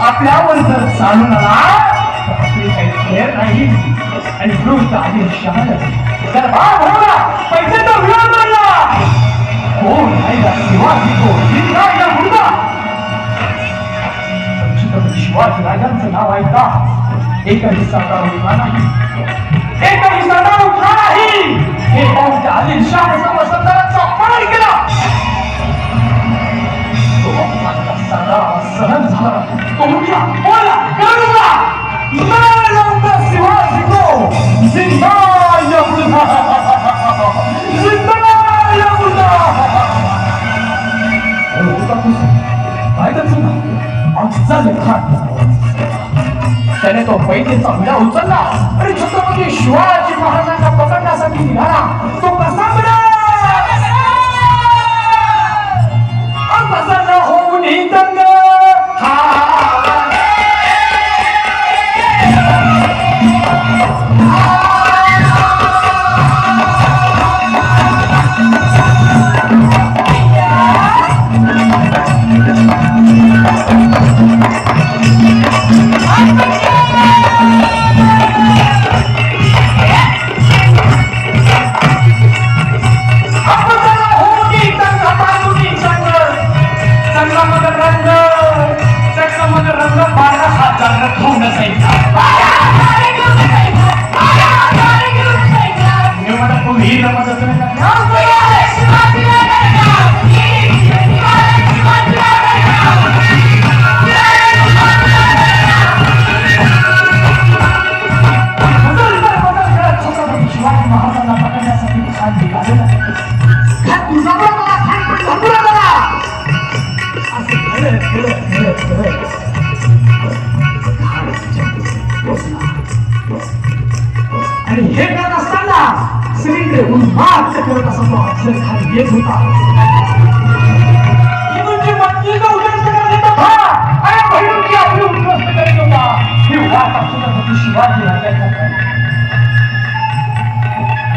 आपल्यावर जर चालून आला आपली काही खेळ नाही आणि वृत्त आदिलशहा दरबार भरवला, पैसे तो विरोध मानला, कोण राहिला शिवाजी तो जिंकला मुलगा. छत्रपती शिवाजी राजांचं नाव ऐकता एकही साधा उठला नाही, एकही साधा उठला नाही. हे पाहून त्या आदिलशहा समजदारांचा अपमान केला. सहन झाला तो मुलगा बोला करूंगा मैं लाऊंगा शिवाजी को जिंदा या मुर्दा, जिंदा या मुर्दा. त्याने तो पैठेचा विडा उचलला आणि छत्रपती शिवाजी महाराजांना पकडण्यासाठी निघाला. तो कसा मिळाला होऊन दंग आणि हे करत असताना सगळीकडे उन्माद करत असा तो अफजल खान येत होता. ही म्हणजे मटकीचा उद्देश करत होता आणि बहिणीची आपली उद्ध्वस्त करीत होता. ही वाट छत्रपती शिवाजी राजांच्या